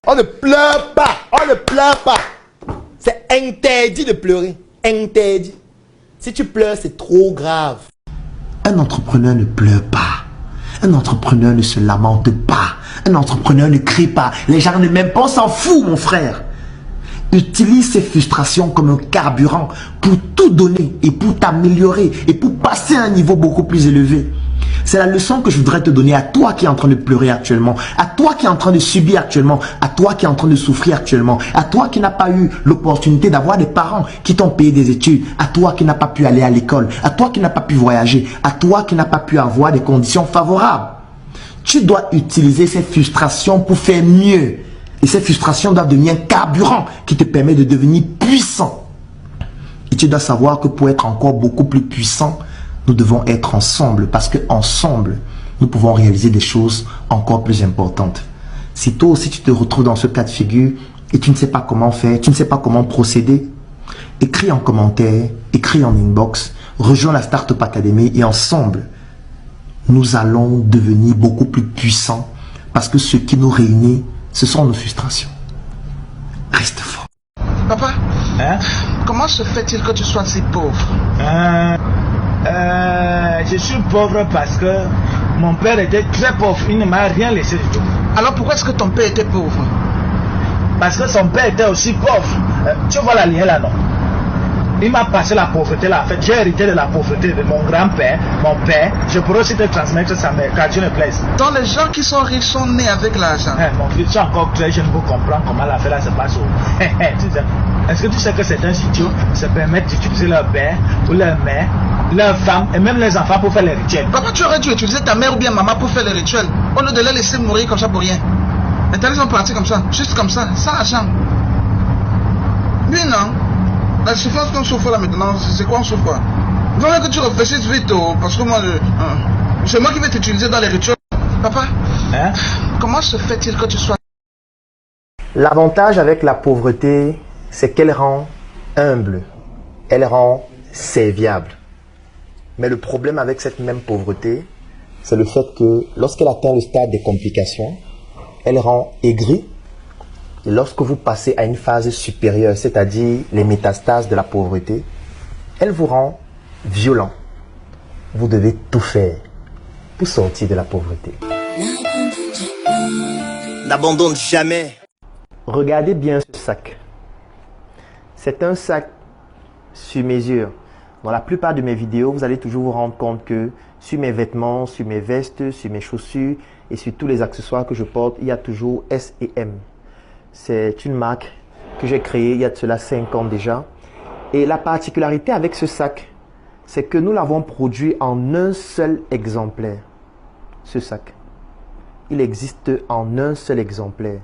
On ne pleure pas. On ne pleure pas. C'est interdit de pleurer. Interdit. Si tu pleures, c'est trop grave. Un entrepreneur ne pleure pas. Un entrepreneur ne se lamente pas. Un entrepreneur ne crie pas. Les gens ne m'aiment pas, on s'en fout, mon frère. Utilise ces frustrations comme un carburant pour tout donner et pour t'améliorer et pour passer à un niveau beaucoup plus élevé. C'est la leçon que je voudrais te donner à toi qui es en train de pleurer actuellement, à toi qui es en train de subir actuellement, à toi qui es en train de souffrir actuellement, à toi qui n'as pas eu l'opportunité d'avoir des parents qui t'ont payé des études, à toi qui n'as pas pu aller à l'école, à toi qui n'as pas pu voyager, à toi qui n'as pas pu avoir des conditions favorables. Tu dois utiliser ces frustrations pour faire mieux. Et ces frustrations doivent devenir un carburant qui te permet de devenir puissant. Et tu dois savoir que pour être encore beaucoup plus puissant, nous devons être ensemble. Parce qu'ensemble, nous pouvons réaliser des choses encore plus importantes. Si toi aussi tu te retrouves dans ce cas de figure et tu ne sais pas comment faire, tu ne sais pas comment procéder, écris en commentaire, écris en inbox, rejoins la Startup Academy et ensemble, nous allons devenir beaucoup plus puissants parce que ce qui nous réunit, ce sont nos frustrations. Reste fort. Papa, comment se fait-il que tu sois si pauvre? Je suis pauvre parce que mon père était très pauvre. Il ne m'a rien laissé du tout. Alors pourquoi est-ce que ton père était pauvre? Parce que son père était aussi pauvre. Tu vois la ligne là, non? Il m'a passé la pauvreté là. En fait, j'ai hérité de la pauvreté de mon grand-père, mon père. Je pourrais aussi te transmettre ça, mais quand tu me plaises. Donc les gens qui sont riches sont nés avec l'argent. Mon fils, je suis encore très jeune pour comprendre comment l'affaire là se passe. Est-ce que tu sais que certains idiots se permettent d'utiliser leur père ou leur mère, leur femme et même les enfants pour faire les rituels? Papa, tu aurais dû utiliser ta mère ou bien maman pour faire les rituels, au lieu de les laisser mourir comme ça pour rien. Et t'as les gens partis comme ça, juste comme ça, sans argent. Oui, non. La souffrance qu'on souffre là maintenant, c'est quoi on souffre quoi? Il faudrait que tu réfléchisses vite, parce que moi, c'est moi qui vais t'utiliser dans les rituels. Papa, comment se fait-il que tu sois... L'avantage avec la pauvreté, c'est qu'elle rend humble. Elle rend serviable. Mais le problème avec cette même pauvreté, c'est le fait que lorsqu'elle atteint le stade des complications, elle rend aigrie. Et lorsque vous passez à une phase supérieure, c'est-à-dire les métastases de la pauvreté, elle vous rend violent. Vous devez tout faire pour sortir de la pauvreté. N'abandonne jamais. Regardez bien ce sac. C'est un sac sur mesure. Dans la plupart de mes vidéos, vous allez toujours vous rendre compte que sur mes vêtements, sur mes vestes, sur mes chaussures et sur tous les accessoires que je porte, il y a toujours S et M. C'est une marque que j'ai créée il y a de cela 5 ans déjà. Et la particularité avec ce sac, c'est que nous l'avons produit en un seul exemplaire. Ce sac. Il existe en un seul exemplaire.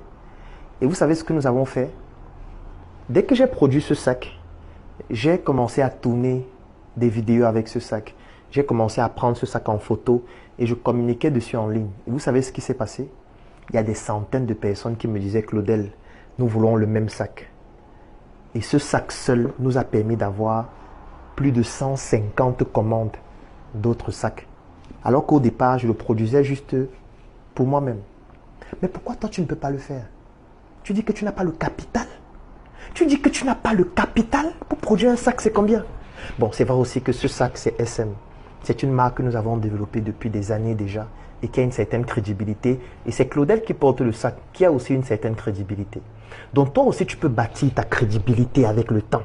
Et vous savez ce que nous avons fait? Dès que j'ai produit ce sac, j'ai commencé à tourner des vidéos avec ce sac. J'ai commencé à prendre ce sac en photo et je communiquais dessus en ligne. Et vous savez ce qui s'est passé? Il y a des centaines de personnes qui me disaient: Claudel, nous voulons le même sac. Et ce sac seul nous a permis d'avoir plus de 150 commandes d'autres sacs. Alors qu'au départ, je le produisais juste pour moi-même. Mais pourquoi toi, tu ne peux pas le faire? Tu dis que tu n'as pas le capital. Tu dis que tu n'as pas le capital pour produire un sac, c'est combien? Bon, c'est vrai aussi que ce sac, c'est SM. C'est une marque que nous avons développée depuis des années déjà et qui a une certaine crédibilité. Et c'est Claudel qui porte le sac, qui a aussi une certaine crédibilité. Donc toi aussi, tu peux bâtir ta crédibilité avec le temps.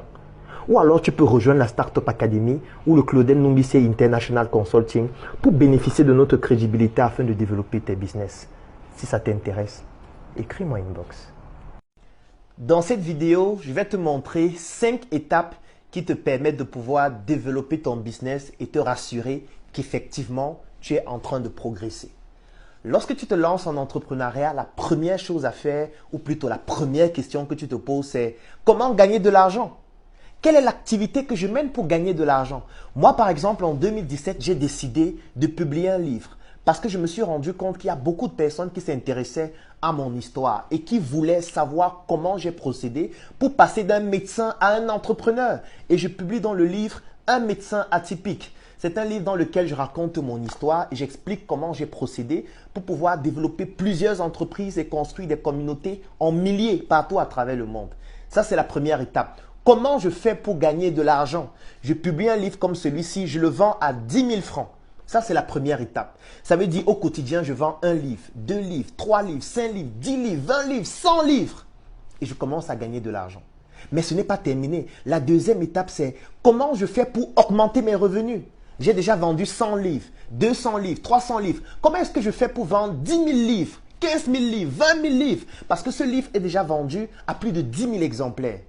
Ou alors, tu peux rejoindre la Startup Academy ou le Claudel Numbissé International Consulting pour bénéficier de notre crédibilité afin de développer tes business. Si ça t'intéresse, écris-moi inbox. Dans cette vidéo, je vais te montrer 5 étapes qui te permettent de pouvoir développer ton business et te rassurer qu'effectivement, tu es en train de progresser. Lorsque tu te lances en entrepreneuriat, la première chose à faire, ou plutôt la première question que tu te poses, c'est comment gagner de l'argent? Quelle est l'activité que je mène pour gagner de l'argent? Moi, par exemple, en 2017, j'ai décidé de publier un livre. Parce que je me suis rendu compte qu'il y a beaucoup de personnes qui s'intéressaient à mon histoire et qui voulaient savoir comment j'ai procédé pour passer d'un médecin à un entrepreneur. Et je publie dans le livre « Un médecin atypique ». C'est un livre dans lequel je raconte mon histoire et j'explique comment j'ai procédé pour pouvoir développer plusieurs entreprises et construire des communautés en milliers partout à travers le monde. Ça, c'est la première étape. Comment je fais pour gagner de l'argent? Je publie un livre comme celui-ci, je le vends à 10 000 francs. Ça, c'est la première étape. Ça veut dire au quotidien, je vends 1 livre, 2 livres, 3 livres, 5 livres, 10 livres, 20 livres, 100 livres. Et je commence à gagner de l'argent. Mais ce n'est pas terminé. La deuxième étape, c'est comment je fais pour augmenter mes revenus. J'ai déjà vendu 100 livres, 200 livres, 300 livres. Comment est-ce que je fais pour vendre 10 000 livres, 15 000 livres, 20 000 livres? Parce que ce livre est déjà vendu à plus de 10 000 exemplaires.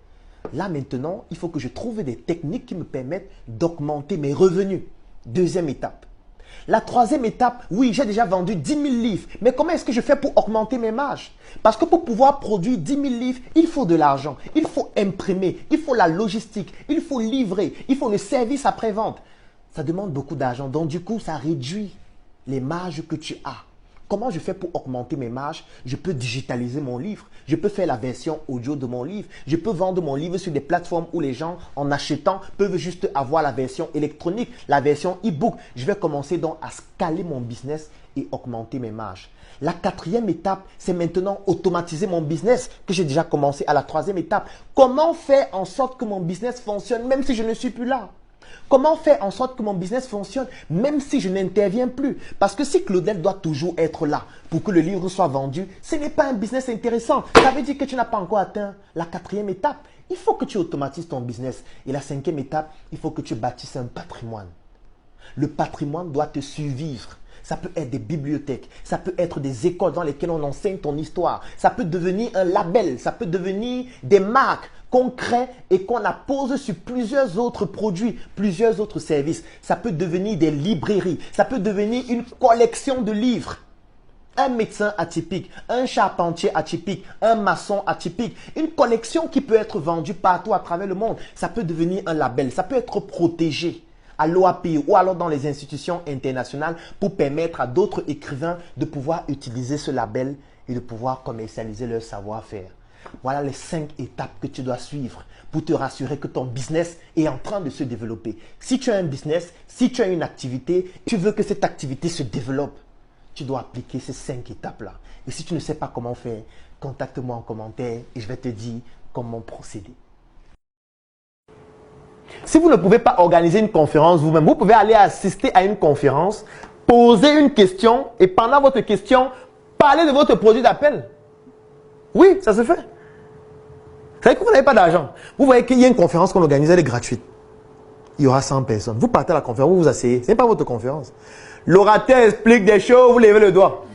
Là maintenant, il faut que je trouve des techniques qui me permettent d'augmenter mes revenus. Deuxième étape. La troisième étape, oui, j'ai déjà vendu 10 000 livres. Mais comment est-ce que je fais pour augmenter mes marges? Parce que pour pouvoir produire 10 000 livres, il faut de l'argent. Il faut imprimer, il faut la logistique, il faut livrer, il faut le service après-vente. Ça demande beaucoup d'argent. Donc du coup, ça réduit les marges que tu as. Comment je fais pour augmenter mes marges? Je peux digitaliser mon livre. Je peux faire la version audio de mon livre. Je peux vendre mon livre sur des plateformes où les gens, en achetant, peuvent juste avoir la version électronique, la version e-book. Je vais commencer donc à scaler mon business et augmenter mes marges. La quatrième étape, c'est maintenant automatiser mon business que j'ai déjà commencé à la troisième étape. Comment faire en sorte que mon business fonctionne même si je ne suis plus là? Comment faire en sorte que mon business fonctionne même si je n'interviens plus? Parce que si Claudel doit toujours être là pour que le livre soit vendu, ce n'est pas un business intéressant. Ça veut dire que tu n'as pas encore atteint la quatrième étape. Il faut que tu automatises ton business. Et la cinquième étape, il faut que tu bâtisses un patrimoine. Le patrimoine doit te survivre. Ça peut être des bibliothèques, ça peut être des écoles dans lesquelles on enseigne ton histoire. Ça peut devenir un label, ça peut devenir des marques qu'on crée et qu'on appose sur plusieurs autres produits, plusieurs autres services. Ça peut devenir des librairies, ça peut devenir une collection de livres. Un médecin atypique, un charpentier atypique, un maçon atypique, une collection qui peut être vendue partout à travers le monde. Ça peut devenir un label, ça peut être protégé à l'OAPI ou alors dans les institutions internationales pour permettre à d'autres écrivains de pouvoir utiliser ce label et de pouvoir commercialiser leur savoir-faire. Voilà les 5 étapes que tu dois suivre pour te rassurer que ton business est en train de se développer. Si tu as un business, si tu as une activité, tu veux que cette activité se développe, tu dois appliquer ces 5 étapes-là. Et si tu ne sais pas comment faire, contacte-moi en commentaire et je vais te dire comment procéder. Si vous ne pouvez pas organiser une conférence vous-même, vous pouvez aller assister à une conférence, poser une question et pendant votre question, parler de votre produit d'appel. Oui, ça se fait. Vous savez que vous n'avez pas d'argent. Vous voyez qu'il y a une conférence qu'on organise, elle est gratuite. Il y aura 100 personnes. Vous partez à la conférence, vous vous asseyez. Ce n'est pas votre conférence. L'orateur explique des choses, vous levez le doigt.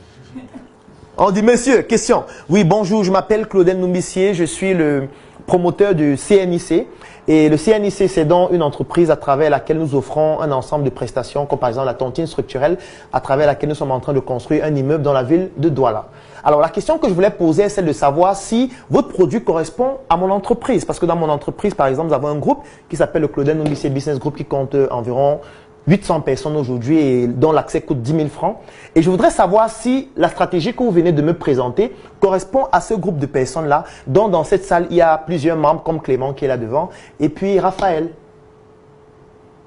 On dit, monsieur, question. Oui, bonjour, je m'appelle Claudel Noumissier, je suis le promoteur du CNIC. Et le CNIC, c'est donc une entreprise à travers laquelle nous offrons un ensemble de prestations, comme par exemple la tontine structurelle, à travers laquelle nous sommes en train de construire un immeuble dans la ville de Douala. Alors, la question que je voulais poser est celle de savoir si votre produit correspond à mon entreprise. Parce que dans mon entreprise, par exemple, nous avons un groupe qui s'appelle le Claudel Noumissier Business Group qui compte environ 800 personnes aujourd'hui et dont l'accès coûte 10 000 francs. Et je voudrais savoir si la stratégie que vous venez de me présenter correspond à ce groupe de personnes-là, dont dans cette salle, il y a plusieurs membres comme Clément qui est là devant et puis Raphaël.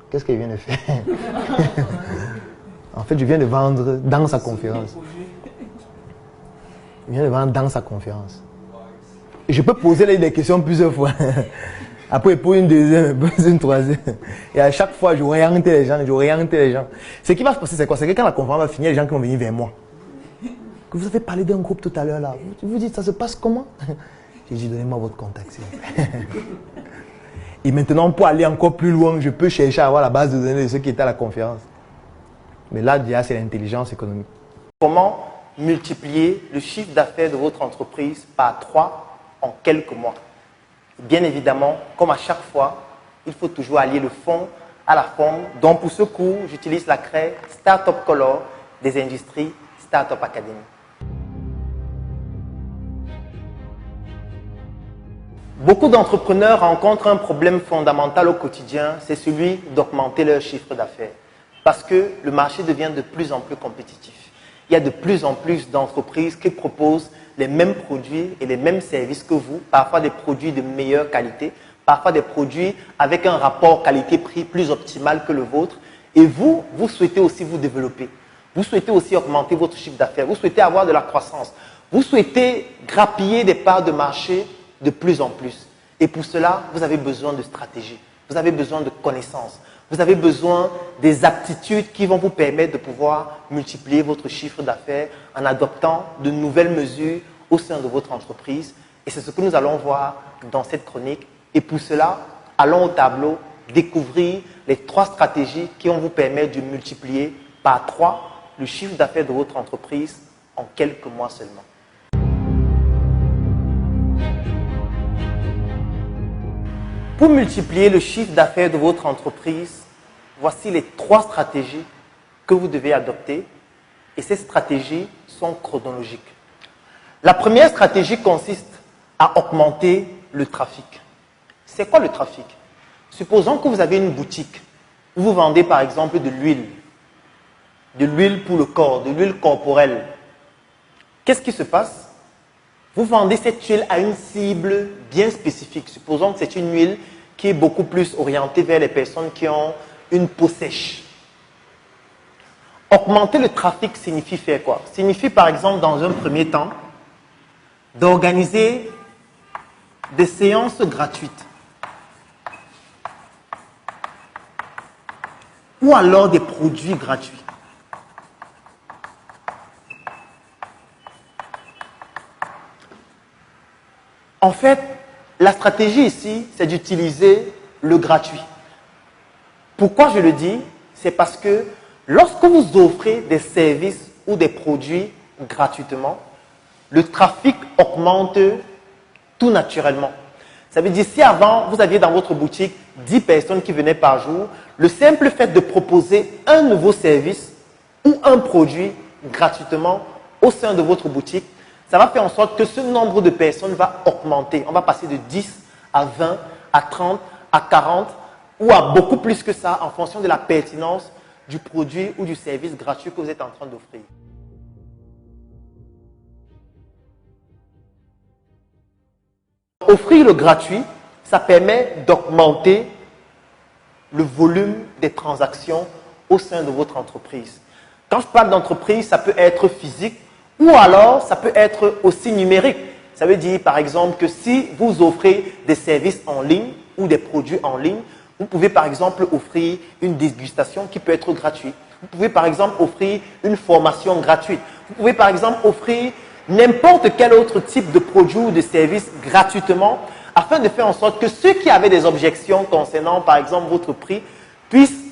Qu'est-ce qu'il vient de faire? En fait, je viens de vendre dans sa conférence. Je viens de vendre dans sa conférence. Je peux poser des questions plusieurs fois. Après, pour une deuxième, pour une troisième. Et à chaque fois, je oriente les gens, Ce qui va se passer, c'est quoi? C'est que quand la conférence va finir, les gens qui vont venir vers moi. Que vous avez parlé d'un groupe tout à l'heure là. Vous dites, ça se passe comment? J'ai dit, donnez-moi votre contact. Et maintenant, pour aller encore plus loin, je peux chercher à avoir la base de données de ceux qui étaient à la conférence. Mais là, déjà, c'est l'intelligence économique. Comment multiplier le chiffre d'affaires de votre entreprise par 3 en quelques mois? Bien évidemment, comme à chaque fois, il faut toujours allier le fond à la forme. Donc pour ce cours, j'utilise la craie Startup Color des industries Startup Academy. Beaucoup d'entrepreneurs rencontrent un problème fondamental au quotidien, c'est celui d'augmenter leur chiffre d'affaires. parce que le marché devient de plus en plus compétitif. Il y a de plus en plus d'entreprises qui proposent les mêmes produits et les mêmes services que vous, parfois des produits de meilleure qualité, parfois des produits avec un rapport qualité-prix plus optimal que le vôtre. Et vous, vous souhaitez aussi vous développer. Vous souhaitez aussi augmenter votre chiffre d'affaires. Vous souhaitez avoir de la croissance. Vous souhaitez grappiller des parts de marché de plus en plus. Et pour cela, vous avez besoin de stratégie. Vous avez besoin de connaissances. Vous avez besoin des aptitudes qui vont vous permettre de pouvoir multiplier votre chiffre d'affaires en adoptant de nouvelles mesures au sein de votre entreprise. Et c'est ce que nous allons voir dans cette chronique. Et pour cela, allons au tableau, découvrir les 3 stratégies qui vont vous permettre de multiplier par 3 le chiffre d'affaires de votre entreprise en quelques mois seulement. Pour multiplier le chiffre d'affaires de votre entreprise, voici les 3 stratégies que vous devez adopter. Et ces stratégies sont chronologiques. La première stratégie consiste à augmenter le trafic. C'est quoi le trafic? Supposons que vous avez une boutique où vous vendez par exemple de l'huile pour le corps, de l'huile corporelle. Qu'est-ce qui se passe? Vous vendez cette huile à une cible bien spécifique. Supposons que c'est une huile qui est beaucoup plus orientée vers les personnes qui ont une peau sèche. Augmenter le trafic signifie faire quoi? Signifie par exemple dans un premier temps d'organiser des séances gratuites ou alors des produits gratuits. En fait, la stratégie ici, c'est d'utiliser le gratuit. Pourquoi je le dis? C'est parce que lorsque vous offrez des services ou des produits gratuitement, le trafic augmente tout naturellement. Ça veut dire si avant, vous aviez dans votre boutique 10 personnes qui venaient par jour, le simple fait de proposer un nouveau service ou un produit gratuitement au sein de votre boutique, ça va faire en sorte que ce nombre de personnes va augmenter. On va passer de 10 à 20, à 30, à 40 ou à beaucoup plus que ça en fonction de la pertinence du produit ou du service gratuit que vous êtes en train d'offrir. Offrir le gratuit, ça permet d'augmenter le volume des transactions au sein de votre entreprise. Quand je parle d'entreprise, ça peut être physique ou alors ça peut être aussi numérique. Ça veut dire par exemple que si vous offrez des services en ligne ou des produits en ligne, vous pouvez par exemple offrir une dégustation qui peut être gratuite. Vous pouvez par exemple offrir une formation gratuite. Vous pouvez par exemple offrir n'importe quel autre type de produit ou de service gratuitement afin de faire en sorte que ceux qui avaient des objections concernant par exemple votre prix puissent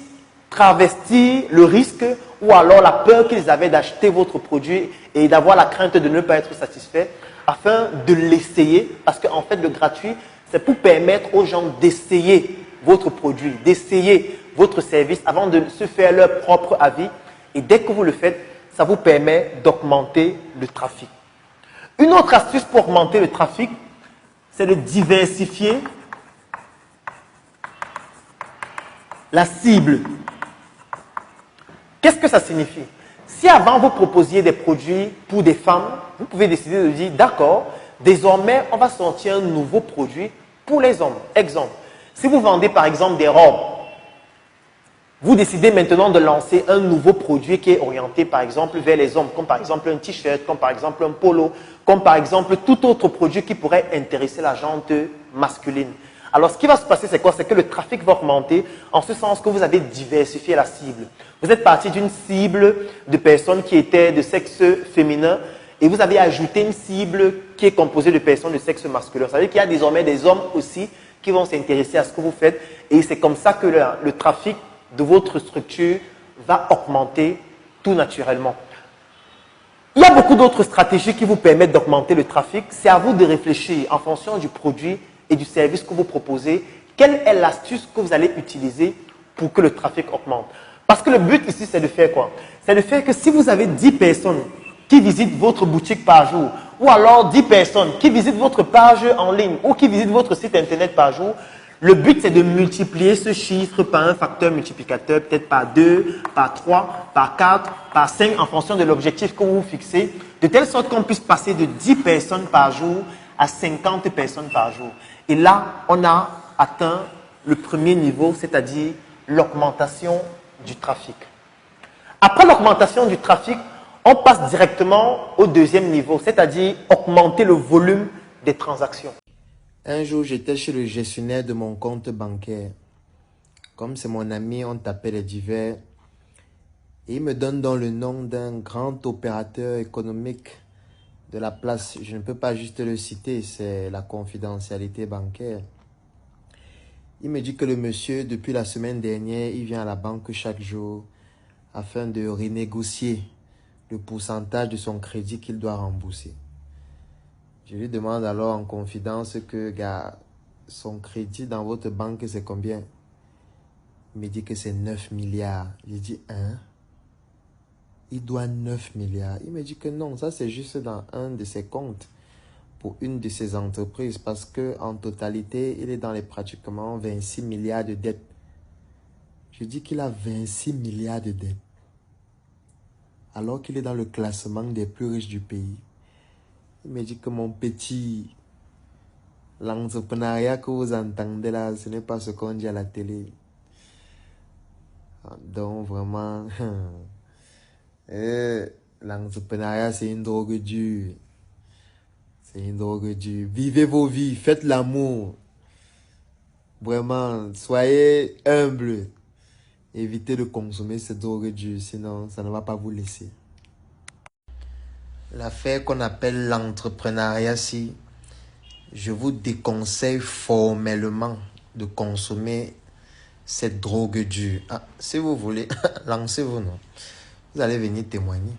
travestir le risque ou alors la peur qu'ils avaient d'acheter votre produit et d'avoir la crainte de ne pas être satisfait afin de l'essayer parce qu'en fait le gratuit c'est pour permettre aux gens d'essayer votre produit, d'essayer votre service avant de se faire leur propre avis et dès que vous le faites, ça vous permet d'augmenter le trafic. Une autre astuce pour augmenter le trafic, c'est de diversifier la cible. Qu'est-ce que ça signifie? Si avant vous proposiez des produits pour des femmes, vous pouvez décider de dire d'accord, désormais on va sortir un nouveau produit pour les hommes. Exemple, si vous vendez par exemple des robes, vous décidez maintenant de lancer un nouveau produit qui est orienté par exemple vers les hommes, comme par exemple un t-shirt, comme par exemple un polo, comme par exemple tout autre produit qui pourrait intéresser la gente masculine. Alors ce qui va se passer c'est quoi? C'est que le trafic va augmenter en ce sens que vous avez diversifié la cible. Vous êtes parti d'une cible de personnes qui étaient de sexe féminin et vous avez ajouté une cible qui est composée de personnes de sexe masculin. Ça veut dire qu'il y a désormais des hommes aussi qui vont s'intéresser à ce que vous faites et c'est comme ça que le trafic de votre structure va augmenter tout naturellement. Il y a beaucoup d'autres stratégies qui vous permettent d'augmenter le trafic. C'est à vous de réfléchir en fonction du produit et du service que vous proposez. Quelle est l'astuce que vous allez utiliser pour que le trafic augmente? Parce que le but ici, c'est de faire quoi? C'est de faire que si vous avez 10 personnes qui visitent votre boutique par jour, ou alors 10 personnes qui visitent votre page en ligne ou qui visitent votre site internet par jour, Le but, c'est de multiplier ce chiffre par un facteur multiplicateur, peut-être par 2, par 3, par 4, par 5, en fonction de l'objectif que vous fixez, de telle sorte qu'on puisse passer de 10 personnes par jour à 50 personnes par jour. Et là, on a atteint le premier niveau, c'est-à-dire l'augmentation du trafic. Après l'augmentation du trafic, on passe directement au deuxième niveau, c'est-à-dire augmenter le volume des transactions. Un jour, j'étais chez le gestionnaire de mon compte bancaire. Comme c'est mon ami, on tapait les divers. Et il me donne donc le nom d'un grand opérateur économique de la place. Je ne peux pas juste le citer, c'est la confidentialité bancaire. Il me dit que le monsieur, depuis la semaine dernière, il vient à la banque chaque jour afin de renégocier le pourcentage de son crédit qu'il doit rembourser. Je lui demande alors en confidence que, gars, son crédit dans votre banque, c'est combien? Il me dit que c'est 9 milliards. J'ai dit, hein? Il doit 9 milliards. Il me dit que non, ça c'est juste dans un de ses comptes pour une de ses entreprises parce qu'en totalité, il est dans les pratiquement 26 milliards de dettes. Je dis qu'il a 26 milliards de dettes alors qu'il est dans le classement des plus riches du pays. Il me dit que mon petit, l'entrepreneuriat que vous entendez là, ce n'est pas ce qu'on dit à la télé. Donc vraiment, l'entrepreneuriat c'est une drogue dure. C'est une drogue dure. Vivez vos vies, faites l'amour. Vraiment, soyez humbles. Évitez de consommer cette drogue dure, sinon ça ne va pas vous laisser. L'affaire qu'on appelle l'entrepreneuriat, si je vous déconseille formellement de consommer cette drogue dure. Ah, si vous voulez, lancez-vous, non? Vous allez venir témoigner.